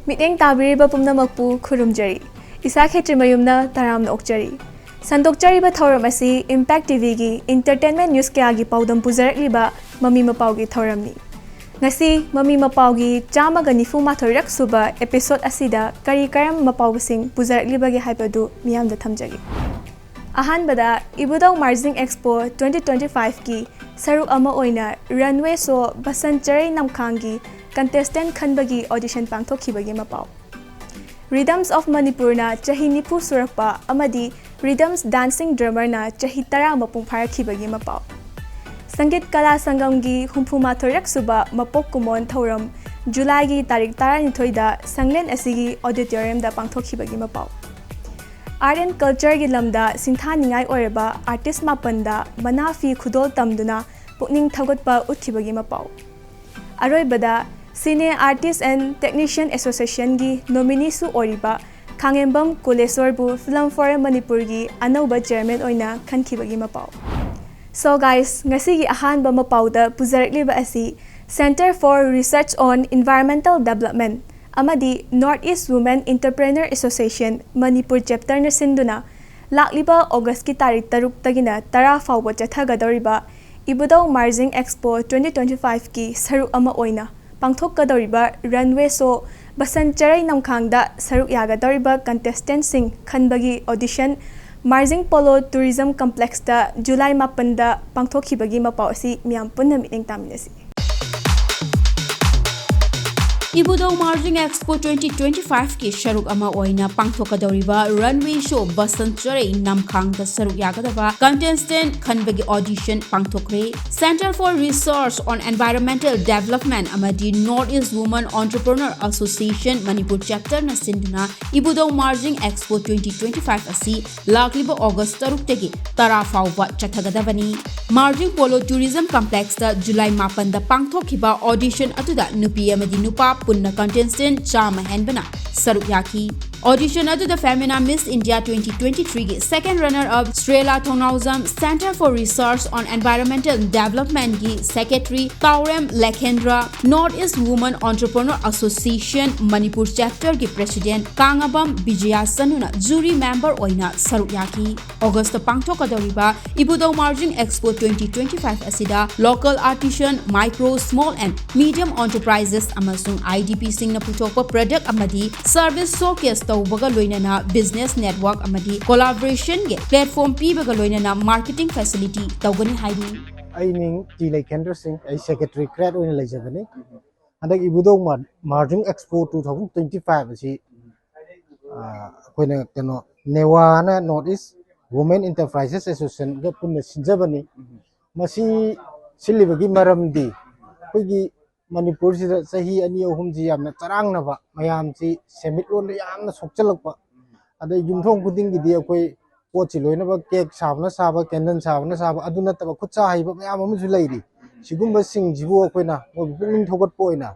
Miteng tabiriba pumnamakpu khurumjari. Isa khetri mayumna taramna okjari. Sandokjariba thoram asi Impact TV gi entertainment news kaya gi paudam pujarakliba Mami Mapao gi thoramni. Ngasi Mami Mapao gi chamaga nifumathoi suba episode asida kari karam Mapao sing pujarakliba gi haibadu miyamda thamjagi. Ahanbada Ibudau Marjing Expo 2025 ki saruk ama oina runway so basancharai namkhangi contestant khanbagi audition pangthokhibagi Mapao. Rhythms of Manipur na chahi nipu surakpa amadi Rhythms dancing drummer na chahi tara mapung pharakhibagi Mapao. Sangit Kala Sangam gi humpumathorak suba mapok kumon thoram July gi tarik 12 da Sanglen asigi auditorium da pangthokhibagi Mapao. Art and culture gi lamda singtha ningai oiraba artist mapanda manafi khudol tamduna pukning thagotpa uthibagi Mapao. Aroibada Senior Artists and Technician Association gi nominee su oriba Khangembam Kulesorbu Film Forum Manipur gi anauba chairman oina khankhibagi Mapao. So guys, ngasi gi ahanba Mapao da pujarakliba asi Center for Research on Environmental Development amadi Northeast Women Entrepreneur Association Manipur chapter na sinduna lakliba August ki tarik 3 tagina 10 fawba chathagadoriba Ibudau Marjing Expo 2025 ki saruk ama oina pangthokkadoriba runway so basancharai namkhangda saruk yagadoriba contestant sing khanbagi audition Marjing Polo Tourism Complex da July 8 da pangthokhibagi Mapao asi miyam punna miting taminasi. Ibudau Marjing Expo 2025 ki sharuk ama oina pangthokadoriba runway show basancharai namkhangda saruk yagadaba contestant khanbagi audition pangthokre. Center for Research on Environmental Development amadi Northeast Women Entrepreneur Association Manipur chapter na sinduna Ibudau Marjing Expo 2025 asi lakliba August 3 tagi 10 fawba chathagadabani. Marjing Polo Tourism Complex da July 8 da pangthokhiba audition atuda nupi amadi nupa punna contestant chama henbana saruk yaki. Audition adu the Femina Miss India 2023 gi second runner up Strela Thongauzam Center for Research on Environmental Development gi secretary Taurem Lekhendra Northeast Women Entrepreneur Association Manipur chapter gi president Kangabam Bijaya Sanuna jury member oina saruk yaki. August pangthokadoriba Ibudau Marjing Expo 2025 asida local artisan micro small and medium enterprises amasung IDP sing na puthokpa product amadi service showcase tawbaga loinana business network amadi collaboration ge platform pibaga loinana marketing facility tawgani hairi. Aining Tilai Kendra Singh, a secretary create on Elizabeth. And I Ibudau Marjing Expo 2025 as he when Newana Northeast Women Enterprises Association got put the Sinjabani Masi Silivagi Maramdi Pigi Manipur Sahi and Yohumji Tarangnava Mayamsi Semit only Yam Sokchalapa and the Yumtong putting the Diakwe Pochiloinaba cake Savana Saba Kendan Savana Saba Aduna Tabakutsa but Yamamu lady Shigumba Singh Jibu Quena or Bringing Togot Poina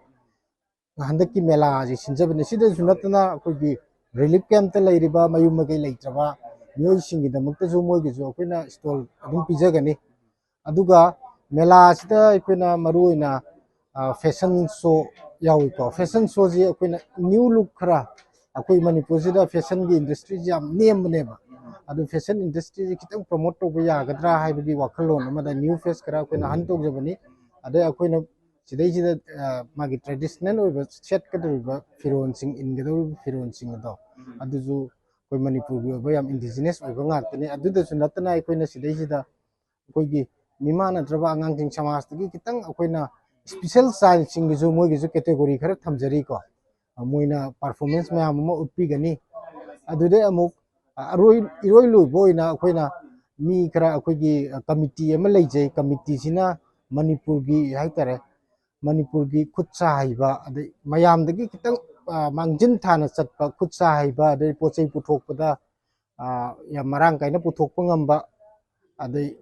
Handaki Mela Sinjabani Sidas Natana could be relief camp the lady ba Mayumaki later. Yo singing the Muktazumo is Okina stole Pizagani Aduga Mela Sita Equina Maruina fashion show Yawiko fashion shows Equina new look cra Akui Manipusida fashion industry jam name never Adu fashion industry kitang promote to Gadra Hibidi Wakalon Mother new face cra Quina Hanto Jabani Ada Aquina Sidej Magi traditional or set Kadriva Firon sing in the Firon sing a dog Aduzu Manipur bayam indigenous or Bangatani, I do the Sunatana Equina Sidejida Kogi Mimana Trava Angang Chamas to Kitang Aquina special science sing the Zumo category Tamzarico. A Muina performance may am more pigani. I do there a mook a Roylu Boina Aquina me Kra Aquigi committee Malaje committee Sina Manipurgi Haitare Manipurgi Kutsaiba the Mayam the Kitang Mangjin Tana Satpa Kutsaiba the Poche Putopada Yamarang kind of Putopungamba the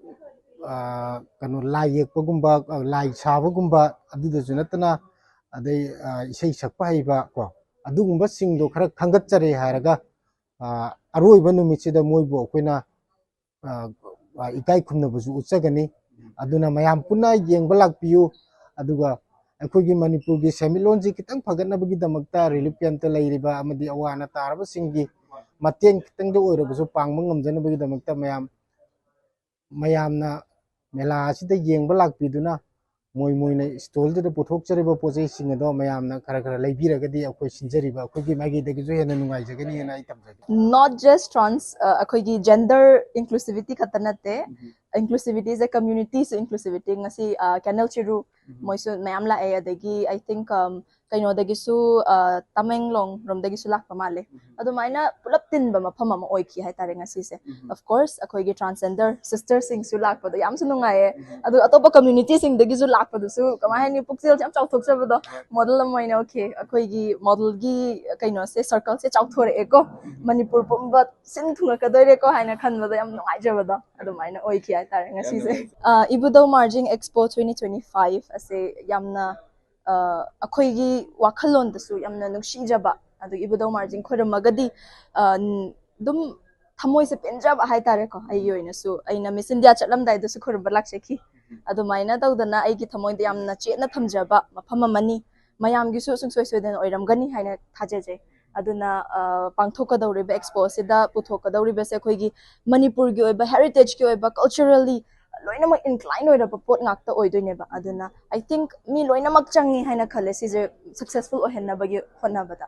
Kanu Lai Pugumba Lai Chavugumba Adu the Junatana they say Sapaiba Adumba sing do Kangatari Haraga Arui Banumichi the Moibo Quina Ikai Kunabuzu Utsagani Aduna Mayam Puna Yang Balak Piu Aduga ꯑꯩꯈꯣꯏꯒꯤ ꯃꯅꯤꯄꯨꯔꯒꯤ ꯁꯦꯟꯃꯤꯠꯂꯣꯟꯁꯤ ꯈꯤꯇꯪ ꯐꯒꯠꯅꯕꯒꯤꯗꯃꯛꯇ relief ꯀꯦꯝꯞꯇ ꯂꯩꯔꯤꯕ ꯑꯃꯗꯤ ꯑꯋꯥ ꯑꯅꯥ ꯇꯥꯔꯕꯁꯤꯡꯒꯤ ꯃꯇꯦꯡ ꯈꯤꯇꯪꯗ ꯑꯣꯏꯔꯕꯁꯨ ꯄꯥꯡꯕ ꯉꯝꯖꯅꯕꯒꯤꯗꯃꯛꯇ ꯃꯌꯥꯝꯅ ꯃꯦꯂꯥ ꯑꯁꯤꯗ ꯌꯦꯡꯕ ꯂꯥꯛꯄꯤꯗꯨꯅ मोइना स्टॉल पुथोक्चरीब पोचेसिंग अदो मयामना खरा लेबिरगदी अखोय सिंजरीब अखोयगी मागीदगिजु हेना नुंगाइजगनी हेना आई तमजगे not just trans अखोयगी gender inclusivity खतनते inclusivity is a community so inclusivity ngasi canal chiru moisu mayam la ay adagi I think kaino dagi su tamenglong rom dagi su lak pamale adu maina pulap tin ba mafam ma oiki hai tare ngasi se of course akoigi transgender sister sing su lak pado yam su nungai adu atopa community sing dagi su lak pado su kama hani puksil jam chau thok sabado model maina okay akoigi model gi kaino se circle se chau thore eko manipur pumba sin thunga kadore ko haina khan bado yam nungai jabado adu maina oiki hai tare ngasi se ibudo marging expo 2025 ase yamna अखोइगी वाखलोन दसु यमना नुक्सिजबा अदु इबुदो margin खोरमगदी दुम थमोइ से पेंजब हाय तारे को अयोइनसु अइना miss India चलम दाइ दसु खोरब लाक्सेखी अदु माइना तौदना अइगी थमोइ दे यमना चेना थमजबा मफम मनी मयाम गिसु सुंसोइ सोइदन ओइरमगनी हाइना थाजेजे अदुना पांगथोकदौरिबा एक्सपो सिदा पुथोकदौरिबा से अखोइगी मणिपुर गी ओइबा हेरिटेज की ओइबा कल्चरली लोइनमक इनक्लाइन ओइरबा पोट ngakta oidoineba aduna I think mi loinamak changi haina khale sije successful ohenabagi honabada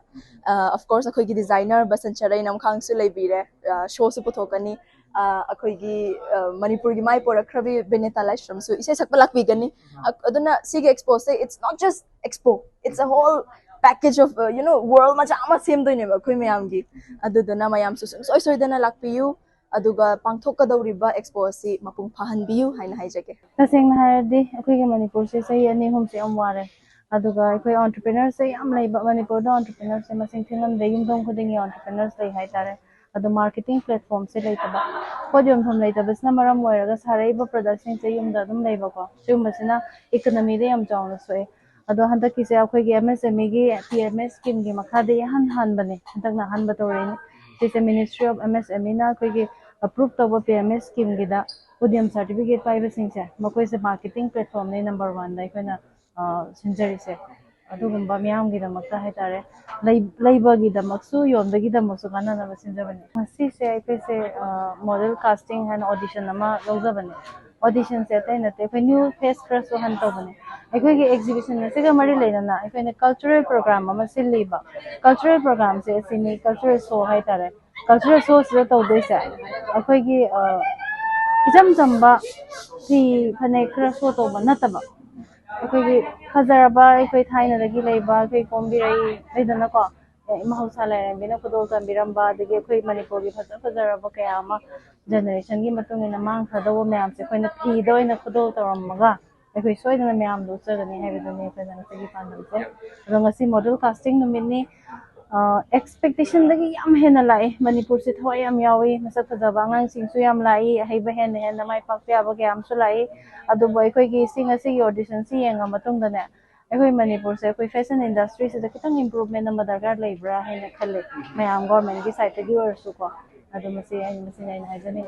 of course akoigi designer basan charai nam khang su leibire show su puthokani akoigi manipur gi mai pora khrabi beneta lashram su ise sakpa lakbi gani aduna sige expo se it's not just expo it's a whole package of world ma jama sem doineba khoi mayam gi aduduna mayam su soi soi dana lakpiyu अदुगा पांगथोकदौरिबा expo असि मपुंग फाहनबियु हाइना हाइजगे तसेंग हारदि अखोइगे मणिपुर से सही अनि हुम से अमवारे अदुगा अखोइ entrepreneur से याम लैबा मणिपुर द एंटरप्रेन्योर से मसिंग थिंगम दे युमदोंग खुदिंग एंटरप्रेन्योर्स लೈ हाइ तारे अदु मार्केटिंग प्लेटफॉर्म से लैतबा पोडियम हम लैतबसना मरम ओइरगा सारैबा प्रोडक्ट्स से युमदा दुम लैबाको सुमसना इकोनॉमी दे याम चावना सोए अदो हंतक किसे अखोइगे एमएसएमई गी पीएमएस स्कीम गी मखादे हन बने हंतकना हन बतोरेनि सिसे मिनिस्ट्री ऑफ एमएसएमई ना अखोइगे अप्रूव तब पीएमएस स्कीम गिदा उद्यम सर्टिफिकेट पाइबा सिंसे मकोइ से मार्केटिंग प्लेटफॉर्म ने नंबर 1 दा इखोना सिंजरी से अदुगुंबा मियाम गिदमक्ता है तारे लैबा गिदमक्सु योनबा गिदमक्सु कानाना सिंजबने मसी से इखे से मॉडल कास्टिंग एंड ऑडिशन अमा लौजबने ऑडिशन से तैनते इखे न्यू फेस क्रस हन तबने इखे एग्जीबिशन से मरी लेना इखे कल्चरल प्रोग्राम अमा सिलेबा कल्चरल प्रोग्राम से सिनी कल्चरल शो है तारे कल्चरल शो से तौदोइसे अखोइगी इजम जंबा सी फने खरा शो तौबा नतबा अखोइगी फजरबा अखोइ थाइनदगी लैबा अखोइ कोम्बिरई लेदनको महौसा लैरबिना खुदोल तंबिरंबा दगी अखोइ मणिपुर गी फजरबा कयामा जनरेशन गी मतुंगिना मांग खदो मैम से अखोइना फीदो इना खुदोल तौरमगा अखोइ सोइदना मैम लोचगनी हैबदने अखोइना नसगी पांदमसे रंगसी मॉडल कास्टिंग नुमिनी expectation lagi yam hena lai manipur se thoi yam yawi masak fajaba ngang sing su yam lai haiba hena hena mai pakya ba yam su lai adu boy khoi gi sing asi audition si yenga matung da ne akhoi manipur se khoi fashion industry se kitang improvement na dargar lai bra hena khale mayam government gi side gi or su ko adu masi nai hajani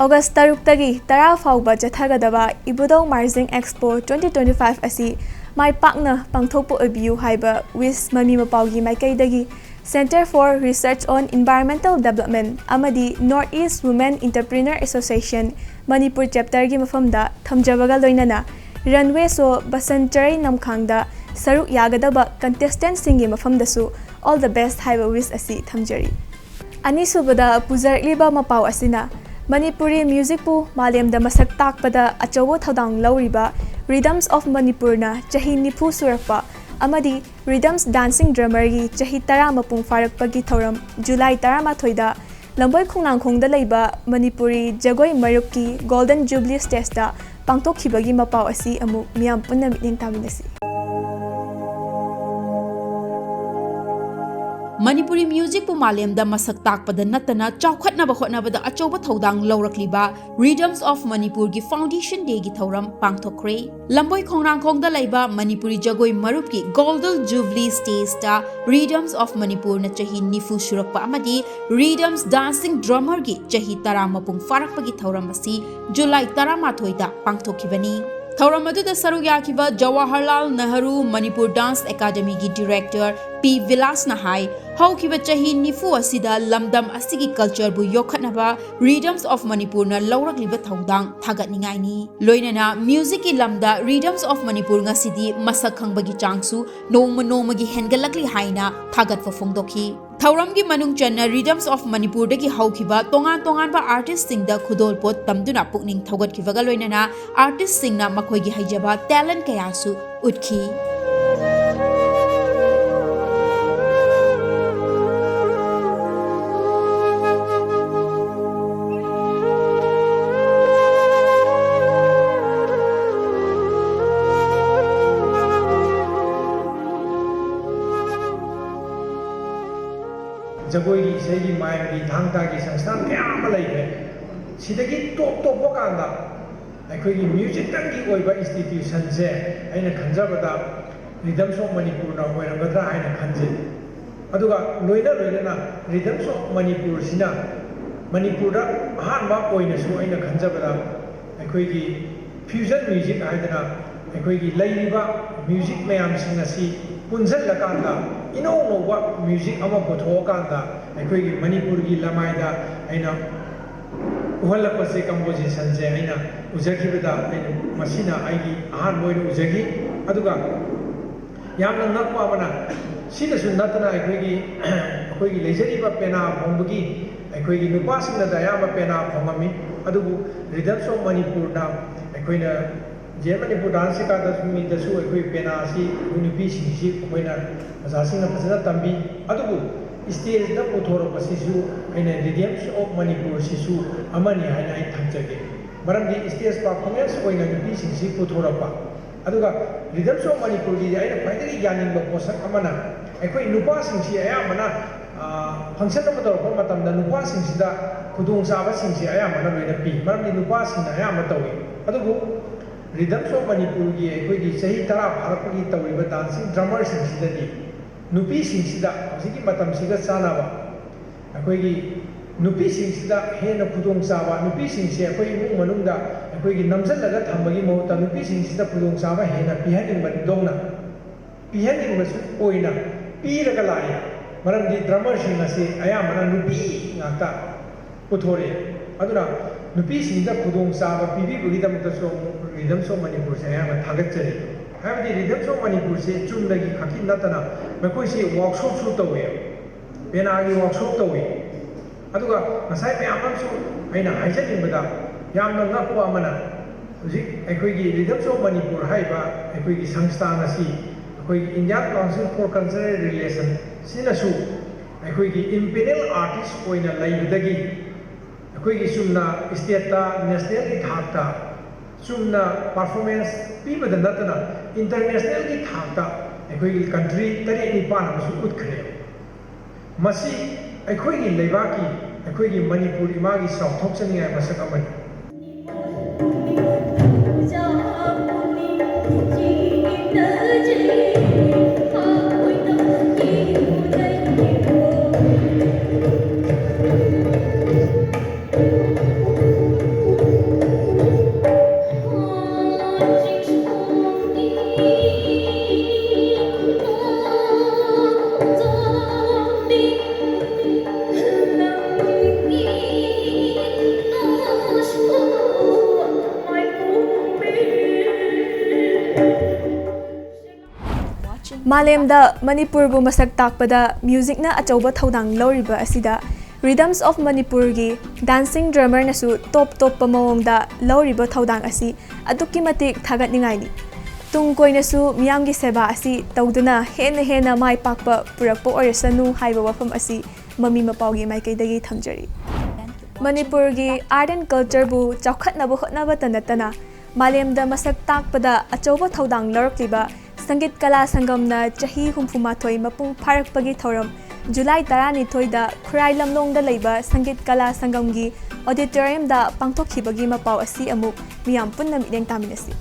August 3 tagi 10 fauba jathagadaba ibudau marjing expo 2025 asi mai pakna pangthokpo abiu haiba with Mami Mapao gi maikaidagi Center for Research on Environmental Development amadi Northeast Women Entrepreneur Association Manipur chapter gi mafamda thamjabaga loinana runway so basancharai namkhangda saruk yagadaba contestant singi mafamda su all the best haiba wish asi thamjari ani subada pujarliba Mapao asina Manipuri music pu malemda masak takpada achowo thodang lauriba Rhythms of Manipur na chahi nifu surakpa amadi Rhythms dancing drummer gi chahi 10 mapung farakpa gi thoram July 13 da lamboi khungnangkhong da leiba Manipuri jagoi marup ki Golden Jubilee stage da pangtokhiba gi Mapao asi amu miam punna mitning taminasi Manipuri music pu malem da masak takpada natana chawkhatna ba khotna ba da achoba thodang lawrakliba Rhythms of Manipur gi foundation day gi thoram pangthokre lamboi khongrang khong da laiba Manipuri jagoi marup ki Golden Jubilee stage ta Rhythms of Manipur na chahi nifu surakpa amadi Rhythms dancing drummer gi chahi 10 mapung farakpa gi thoram asi July 13 da pangthokhibani ꯊꯧꯔꯝ ꯑꯗꯨꯗ ꯁꯔꯨꯛ ꯌꯥꯈꯤꯕ Jawaharlal Nehru Manipur dance ꯑꯦꯀꯥꯗꯃꯤꯒꯤ director ꯄꯤ ꯚꯤꯂꯥꯁꯅ ꯍꯥꯏ ꯍꯧꯈꯤꯕ ꯆꯍꯤ 90 ꯑꯁꯤꯗ ꯂꯝꯗꯝ ꯑꯁꯤꯒꯤ ꯀꯜꯆꯔꯕꯨ ꯌꯣꯛꯈꯠꯅꯕ rhythms of ꯃꯅꯤꯄꯨꯔꯅ ꯂꯧꯔꯛꯂꯤꯕ ꯊꯧꯗꯥꯡ ꯊꯥꯒꯠꯅꯤꯡꯉꯥꯏꯅꯤ ꯂꯣꯏꯅꯅ ꯃ꯭ꯌꯨꯖꯤꯛꯀꯤ ꯂꯝꯗ ꯔꯤꯗꯝꯁ ꯑꯣꯐ ꯃꯅꯤꯄꯨꯔ ꯉꯁꯤꯗꯤ ꯃꯁꯛ ꯈꯪꯕꯒꯤ ꯆꯥꯡꯁꯨ ꯅꯣꯡꯃ ꯅꯣꯡꯃꯒꯤ ꯍꯦꯟꯒꯠꯂꯛꯂꯤ ꯍꯥꯏꯅ ꯊꯥꯒꯠꯄ ꯐꯣꯡꯗꯣꯛꯈꯤ ꯊꯧꯔꯝꯒꯤ ꯃꯅꯨꯡ ꯆꯟꯅ ꯔꯤꯗꯝꯁ ꯑꯣꯐ ꯃꯅꯤꯄꯨꯔꯗꯒꯤ ꯍꯧꯈꯤꯕ ꯇꯣꯉꯥꯟ ꯇꯣꯉꯥꯟꯕ ꯑꯥꯔꯇꯤꯁꯁꯤꯡꯗ ꯈꯨꯗꯣꯜꯄꯣꯠ ꯇꯝꯗꯨꯅ ꯄꯨꯛꯅꯤꯡ ꯊꯧꯒꯠꯈꯤꯕꯒ ꯂꯣꯏꯅꯅ ꯑꯥꯔꯇꯤꯁꯁꯤꯡꯅ ꯃꯈꯣꯏꯒꯤ ꯍꯩꯖꯕ ꯇꯦꯂꯦꯟꯠ ꯀꯌꯥꯁꯨ ꯎꯠꯈꯤ जगोई इसेगी मायगी धांगतागी संस्थान क्या अमा लैखे सिदगी टॉप टॉप कांदा अखोगी म्यूजिक तंगी ओइबा इंस्टीट्यूशन से अइना खंजबदा रिदम्स ऑफ मणिपुर ना ओइरगद्रा हाइना खंजे अदुगा लोइना लोइना रिदम्स ऑफ मणिपुर सिना मणिपुर दा अहानबा ओइनसु अइना खंजबदा अखोगी फ्यूजन म्यूजिक हाइदना अखोगी लैरिबा म्यूजिक मयाम सिंग असि पुंजल लकांदा इनो नोवा म्यूजिक अमा पुथोकांदा अखोगी मणिपुर की लमाइदा अइना उहलपसे कंपोजिशन से अइना उजखिबदा अइना मसिना आइगी आहान मोइन उजगी अदुगा यामना नक्पा अमना सिदसु नतना अखोगी लेजरिबा पेना फोंबगी अखोगी नुपासिंगना दयामा पेना फोंगमी अदुबु रिदम्स ऑफ मणिपुर ना अखोइना जे मणिपुर डांस अकादमी दसु अखोई पेना सि नुपी सिंसि अखोइना अजासिंगना फजना तंबी अदुबु स्टेज दा पुथोरपसिसु अइना रिदम्स ऑफ मणिपुर सिसु अमनि हाइना आइ थंजगे मरमदि स्टेज परफॉर्मेंस ओइना नुपी सिंसि पुथोरपा अदुगा रिदम्स ऑफ मणिपुर दी आइना फाइदगी यानिंग पोसक अमना अखोई नुपा सिंसि अयामना फंक्शन अमा तौरपा मतमदा नुपा सिंसिदा खुदोंग चाबा सिंसि अयामना लोइना पी मरमदि नुपा सिंना अयामा तौई अदुबु रिदम्स ऑफ मणिपुर की अखोगी चही 10 फारपगी तौरिबा डांसिंग ड्रमर सिंसिददी नुपी सिंसिदा हजिकी मतम सिगा चानाबा अखोगी नुपी सिंसिदा हेना खुदोंग चाबा नुपी सिंसि अखोई इमुंग मनुंगदा अखोगी नमजलगा थंबगी महुता नुपी सिंसिदा खुदोंग चाबा हेना पिहनिंग दौना पिहनिंग बसु ओइना पीरगा लाय मरमदि ड्रमर सिंग असे अयामना नुपी नाता पुथोरे अदुना नुपी सिंदा खुदोंग चाबा पीबीबगीदमतसो रिदम्स ऑफ मणिपुर से अयामा थागतचरी हाबदि रिदम्स ऑफ मणिपुर से चुमदगी खाकी नतना मखोई से वर्कशॉप सु तवे पेनागी वर्कशॉप तवे अदुगा मसाइ मयामसु अइना हाइजनिंगबदा यामना नक्पा अमना हुजिक अखोइगी रिदम्स ऑफ मणिपुर हाइबा अखोइगी संस्थान असि अखोइगी Indian Council for Cultural Relation सिनसु अखोइगी इंपेरियल आर्टिस्ट ओइना लैबदगी अखोइगी सुमना स्टेटता नेशनल की थाकता चुमना परफॉर्मेंस पीबद नतना इंटरनेशनल की थाकता अखोइगी कंट्री 3-4 अमसु उतखरे मसी अखोइगी लेबाकी अखोइगी मणिपुर इमागी साउथोक्सनिंगाय मसक अमनि मालेमदा मणिपुरबु मसक ताकपदा म्यूजिकना अचौबा थौदांग लौरिबा असिदा रिदम्स ऑफ मणिपुर की डांसिंग ड्रमर नसु टॉप टॉप मओंगदा लौरिबा थौदांग असि अदुक्की मतिक थागतनिंगाइनि तुंग कोइनसु मियामगी सेवा असि तौदुना हेना माइ पाकपा पुरकपा ओइरसनु हाइबा वफम असि ममी मपाउगी माइकैदगी थमजरी मणिपुर की आर्ट एंड कल्चर बु चौखटनबा होटनबा तनतना मालेमदा मसक ताकपदा अचौबा थौदांग लौरक्लिबा संगीत कला संगमना चही 64 मपुंग फारकपगी थौरम जुलाई 12 खुराई लमलोंगदा लैबा संगीत कला संगम की ऑडिटोरियम दा पांगथोखिबगी मपाव असि अमुक मियाम पुन्ना मिदेंग तामिनसी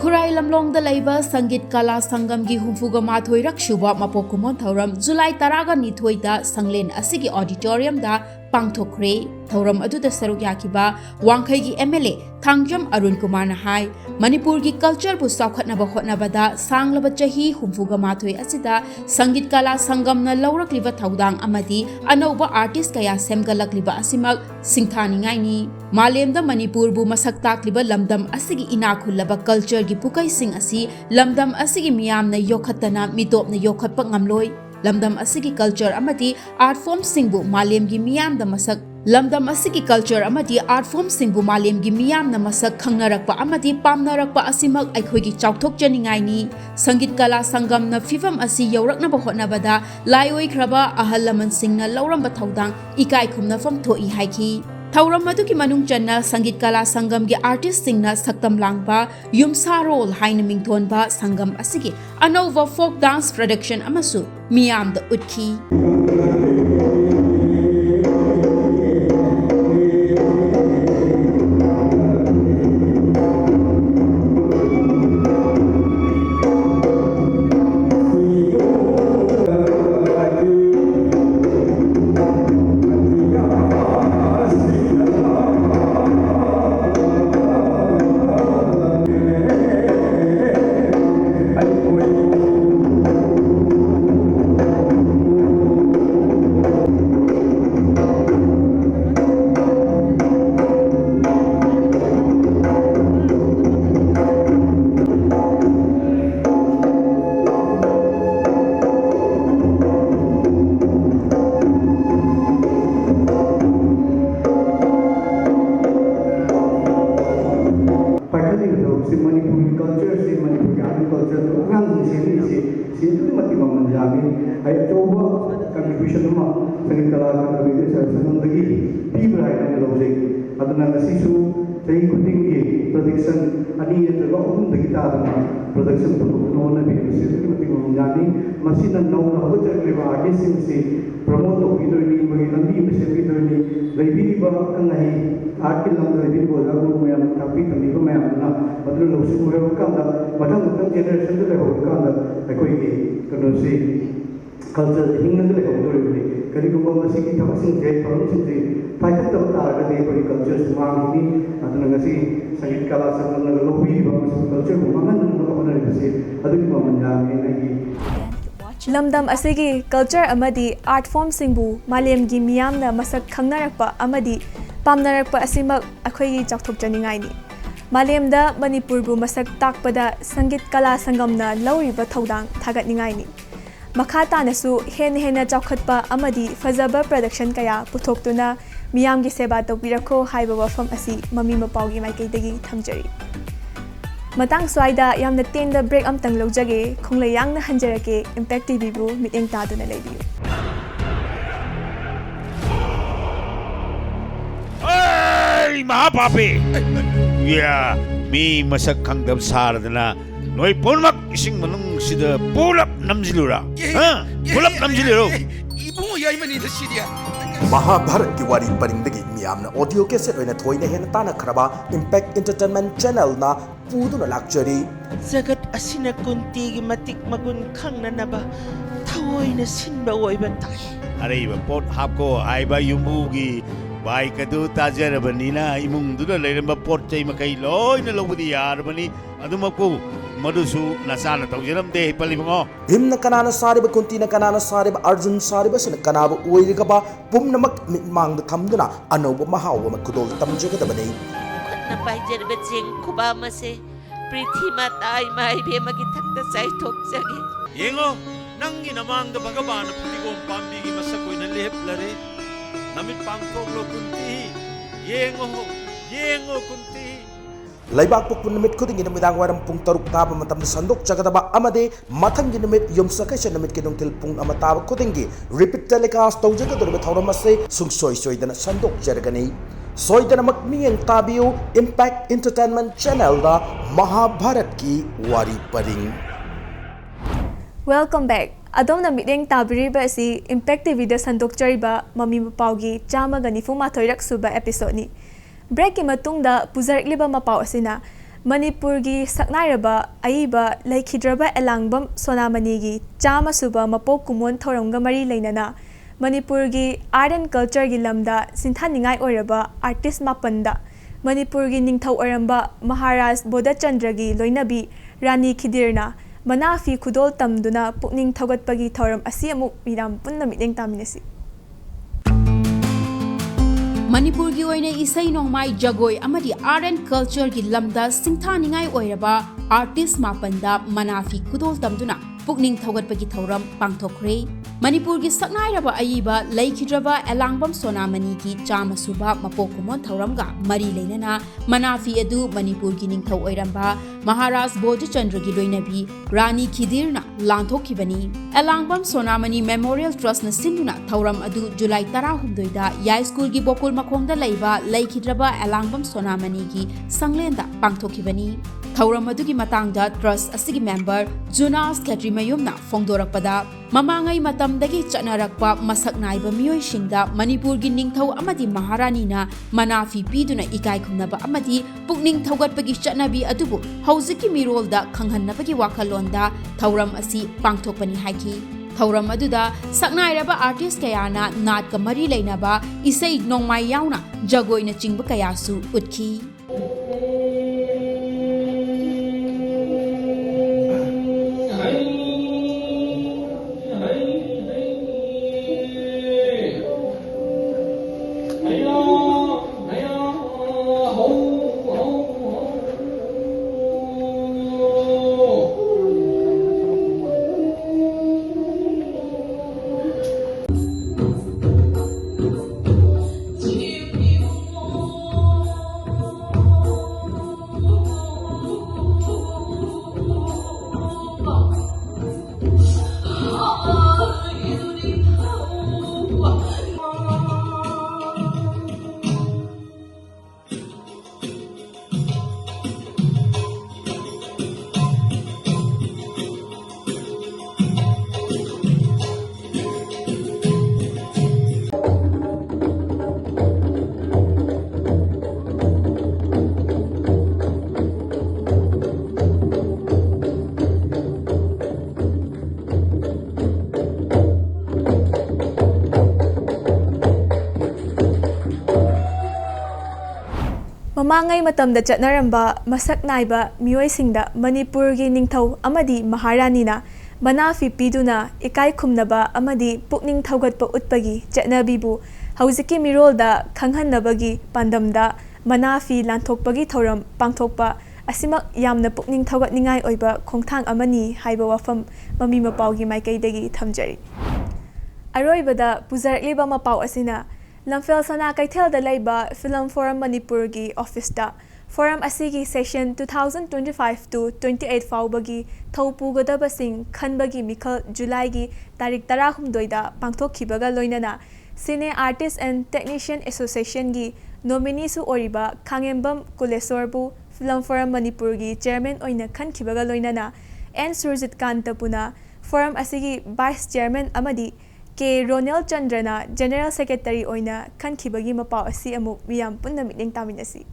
खुराई लमलोंगदा लैबा संगीत कला संगम की 64 रक शुबा मपोकुमोन थौरम जुलाई 12 संगलेन असिगी ऑडिटोरियम दा pangthokre thauram aduda saruk yakiba wangkhai gi MLA Thangjam Arun Kumar na hai Manipur gi culture bu saukhatna ba hotna bada sanglaba chahi humfuga mathoi asida Sangit Kala Sangam na laurakliba thaudang amadi anauba artist kaya semgalakliba asimak singthani ngai ni Malemda Manipur bu masak takliba lamdam asigi inakhulaba culture gi pukai sing asi lamdam asigi miyam na yokhatana mitop na yokhatpa ngamloi lamdam asigi culture amadi art form singbu malem gi miyam da masak lamdam asigi culture amadi art form singbu malem gi miyam na masak khangnarakpa amadi pamnarakpa asimak aikhoi gi chauthok janingai ni Sangit Kala Sangam na fifam asi yaurakna ba hotna bada laioi khraba ahal laman singna lauramba thaudang ikai khumna fam thoi haiki Thauram maduki manung channa Sangit Kala Sangam gi artist singna saktam langba yumsa role haina mingthon ba sangam asigi anova folk dance production amasu miyam da utki culture hingan le hawdori ni kari ko masi ki thamasing je thamasing je paitha tam ta ga de pari culture smang ni atuna ngasi Sangit Kala Sangam na lobi ba masi culture ko mangan na ko na ri se adu ki mamanja me na gi lamdam asigi culture amadi art form singbu malem gi miyam na masak khangnarakpa amadi pamnarakpa asimak akhoi gi chakthok janingai ni Malem da Manipur bu masak takpada Sangit Kala Sangam na lauriba thaudang thagatningai ni Makata nasu hen chawkhatpa amadi fazaba production kaya puthoktuna miyam gi seba tawpirakho haiba wafam asi Mami Mapao gi maikaidagi thamjari Matang swaida yamna tenda break amtang lojage khonglai yangna hanjarake Impact TV bu miteng taduna leibiu Ay mahapapi ya mi masak khangdam saradana Noi ponmak ising manung sida pulap namjilura ha pulap namjiluro ibungo yai mani da sidia Mahabharat ki wari paringdagi miyamna audio cassette oina thoina hena tana khraba Impact Entertainment Channel na puduna lakchari zagat asina kunti gi matik magun khangna naba thawoina sinba oiba tai are iba pot hapko aiba yumugi bai kadu tajarabani imung duna leiramba pot chai makai loina lobudi yarabani adumaku madusu nasana tawjaram de palibango Bhimna kanana sariba kuntina kanana sariba Arjun sariba sina kanaba oirigaba pumnamak mitmang thamduna anoba mahawa makudol tamjagadabani na pai jerba jeng kuba mase prithi matai mai be magi thakta sai thok jage yengo nangi namang da bhagavan putigom pambi gi masakoina leplare namit pangkok lo kunti yengo kunti Laibak pukpun namit kuding inamidang waram pung taruk taba matam na sandok jagadaba amade matang ginamit yum sakay namit kinong tilpung amataba kudingi repeat telecast tau jagador betauramase sung soy dana sandok jargani soy dana magmiyang tabiyo Impact Entertainment Channel da Mahabharat ki wari paring Welcome back Adom na miteng tabiriba si Impact TV da sandok jariba Mami Mapao gi chama ga nifuma thoirak suba episode ni Break ki matungda puzarakliba Mapao asina Manipur gi saknairaba aiba laikhidraba elangbam sonamani gi chama suba mapok kumon thoramga mari leinana Manipurgi art and culture gi lamda sinthaningai oiraba artist mapanda Manipurgi ningthau oramba Maharaj Bodhachandra gi loinabi Rani Khidirna Manafi Khudol tamduna pukning thogatpagi thoram asi amuk miram punna miteng taminasi Manipur gi oina isai nongmai jagoi amadi art and culture gi lamda singthaningai oiraba artist mapanda Manafi Khudol tamduna pukning thogatpagi thoram pangthokre Manipur gi saknairaba ayiba laikhidraba elangbam sonamani gi chamasuba mapokumon thoramga mari leinana Manafi adu Manipur gi ningthau oiramba Maharaj Bodhachandra gi loinabi Rani Khidirna lanthokibani elangbam sonamani Memorial Trust na sinduna thoram adu July 16 da Yai School gi bokul makhongda leiba laikhidraba elangbam sonamani gi sanglenda pangthokibani thoram adu gi matangda trust asigi member Junas Katrimayumna fongdorakpada mamangai matamdagi chanarakpa masak naiba miyoi shingda Manipur gi ningthau amadi Maharani na Manafi piduna ikai khumnaba amadi pukning thaugatpagi chanabi adubu hauziki mirolda khanghanabagi wakalonda thauram asi pangthokpani haiki thauram aduda saknairaba artist kayana nat ka mari leinaba isai nongmai yauna jagoina chingba kayasu utki Mamangai matamda chatnaramba masak naiba miyoisingda Manipurgi ningthau amadi Maharani na Manafi piduna ikai khumnaba amadi pukning thaugatpa utpagi chatnabibu hauziki mirolda khanghanabagi pandamda Manafi lanthokpagi thoram pangthokpa asimak yamna pukning thaugatningai oiba khongthang amani haiba wafam Mami Mapao gi maikaidagi thamjari Aroibada puzarakliba Mapao asina Lamphel Sana Kaithel da Laiba Film Forum Manipur gi office da forum asigi session 2025 to 28 faubagi thaupu gadaba sing khanbagi mikhal July gi tarik 16 da pangthokhibaga loinana Cine Artists and Technician Association gi nominee su oriba Khangembam Kulesorbu Film Forum Manipur gi chairman oina khankibaga loinana N Surjit Kantapuna forum asigi vice chairman amadi K. Ronald Chandrana General Secretary oina khankibagi Mapao asi amuk miyam punna miteng taminasi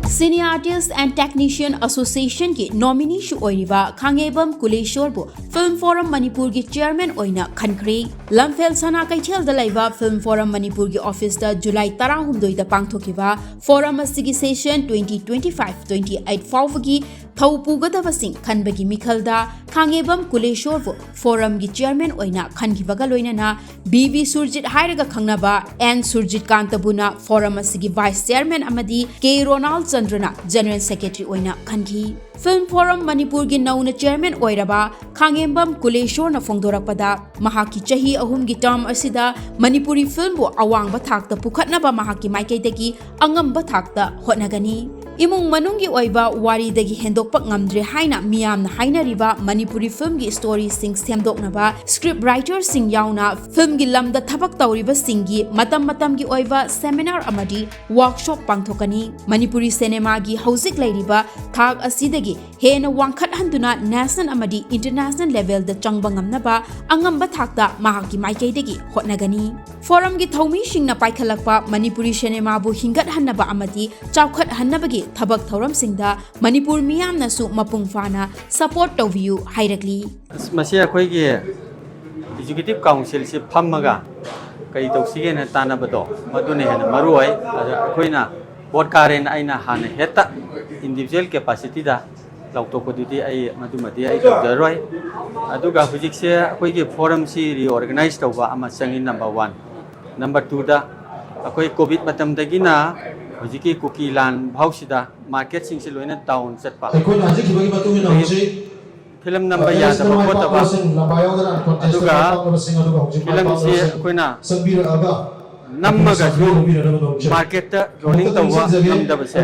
Senior Artists and Technician Association ki nominee shu oiriba Khangebam Kuleshorbu Film Forum Manipur gi chairman oina khankre Lamphel Sana Kaithel da laiba Film Forum Manipur gi office da July 16 da pangthokiba forum asigi session 2025-28 fauvagi thaupu gadaba sing khanbagi mikhalda Khangebam Kuleshorbu forum gi chairman oina khankibaga loinana BV Surjit hairaga khangnaba N Surjit Kantabuna forum asigi vice chairman amadi K. Ronald Chandrana General Secretary oina khanki Film Forum Manipur gi nauna chairman oiraba Khangembam Kuleshor na fongdorakpada mahaki chahi ahum gi term asida Manipuri film bo awangba thakta pukhatnaba mahaki maikaidagi angamba thakta hotnagani imung manungi oiba wari dagi hendokpak ngamdre haina miyamna hainariba Manipuri film gi story sing semdoknaba script writer sing yauna film gi lamda thabak tawriba singi matam gi oiba seminar amadi workshop pangthokani Manipuri cinema gi hauzik lairiba thak asidagi hena wangkhat handuna national amadi international level da changba ngamnaba angamba thakta mahaki maikaidagi hotnagani forum gi thomi singna paikhalakpa Manipuri cinema bu hingat hannaba amadi chawkhat hannabagi thabak thoram singda Manipur miyamna su mapung fana support to view hairakli Masia khoi gi executive council se phammaga kai tawsige na tanabado madune hena maroi akoina board karen aina hana heta individual capacity da lautokodi ai madumadi ai jaroi aduga hujik se akoi gi forum si reorganize tawba ama changi number 1 number 2 da akoi covid matam dagi na hujiki kuki lan bhausida market sing se loina down chatpa akoi na ji bagi matu na hoje film number ya da bota ba aduga film si akoi na sambira aga namma ga ju market ta rolling tawwa namda base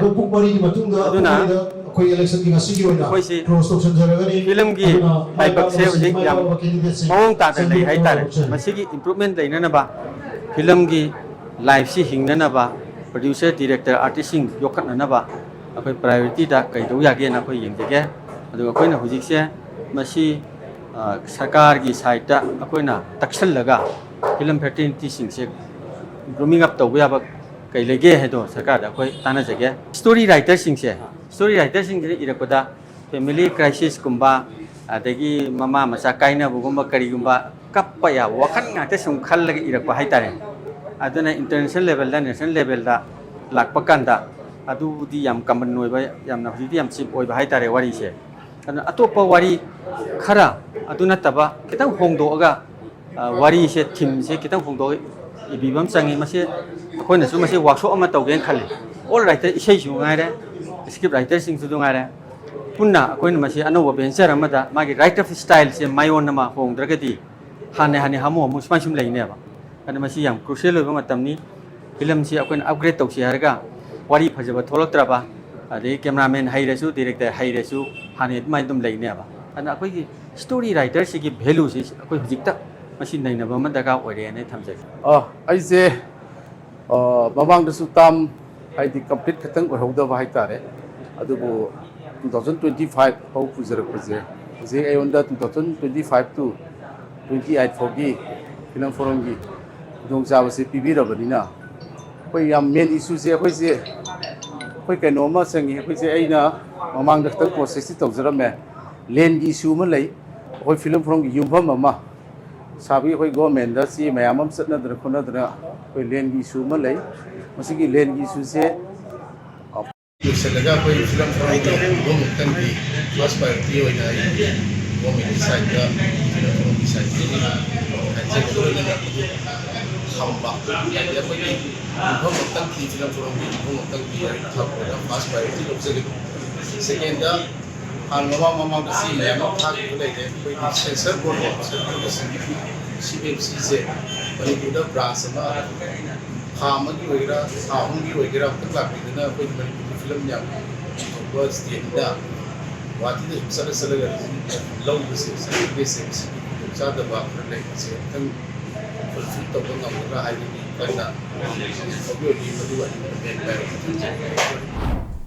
aduna koi election ki ngasi ki oina cross option jaragani film gi ai bak se hujik yam mong ta da lei hai tare masigi improvement leina na ba film gi live si hingna na ba producer director artist sing yokat na ba akoi priority da kai do ya ge na koi yeng ge aduga koi na hujik se masi sarkar gi side ta akoi na taksal laga film fraternity sing se grooming up tawba ya ba kai lege he do sarkar da koi tana jage story writer sing se story writer sing je irakoda family crisis kumba adagi mama masa kaina bugumba kari gumba kappa ya wakan ngate sum khal lagi irakpa hai tare aduna international level da national level da lakpa kanda adu di yam common noi ba yam na di yam sip oi ba hai tare wari se aduna atopa wari khara aduna taba kitang hongdo aga wari se thim se kitang hongdo ibibam changi mase akoina su mase workshop ama tawgen khale all writer isai su ngai re script writer sing su ngai re punna akoina mase anoba venture amada magi writer style se mayon nama hongdragadi hane hamo mu sum leine ba ana masi yam crucial oiba matamni film si akoina upgrade tawsi harga wari phajaba tholaktra ba ade cameraman hairesu director hairesu hane mai dum leine ba ana akoi gi story writer si gi value si akoi hujikta masi naina ba madaga oire ne thamjai aise mamang da su tam haidi complete khatang ko hauda ba haitare adubu 2025 hau pujarak puje je ayonda 2025 to 28 fogi film forum gi dong jawa se pibi rabanina koi yam main issue je koi kaino ma sangi koi je aina mamang da khang process ti tawjarame len gi issue ma lei koi film forum gi yumpham ma sabi koi government da si mayamam satna dra khona dra koi len gi issue ma lei masigi len gi issue se Selaga koi film forum itu mungkin di first priority oina government side da film forum side ini aja betul ni nak hamba dia pergi mungkin di film forum ini mungkin di top first priority objective second da hal mama besi yang tak boleh deh koi di sensor board CBMC se Manipur da branch sama Mami wira, Mami wira, kita lagi dengan apa yang film yang buat dia waktu itu salah lalu besi saya dah buat relate kan fulfill tu pun kamu dah hari ini kerana video ini berdua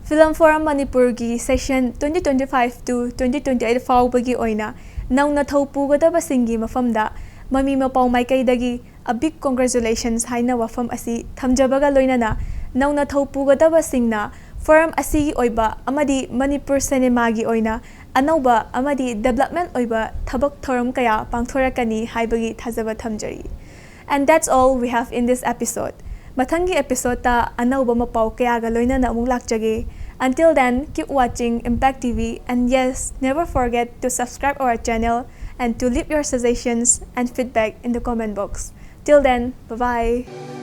Film Forum Manipur gi session 2025 to 2028 fawbagi oina nauna thaupu gada basingi mafamda Mami Mapao Maikaidagi a big congratulations haina wafam asi thamjabaga loinana nauna thaupu gada basingna forum asi oiba amadi Manipur cinema gi oina anauba amadi development oiba thabak thoram kaya pangthorakani haibagi thajaba thamjari. And that's all we have in this episode. Mathangi episode ta anauba mapao kaya ga loinana amung lakjage. Until then, keep watching Impact TV, and yes, never forget to subscribe our channel and to leave your suggestions and feedback in the comment box. Till then, bye-bye.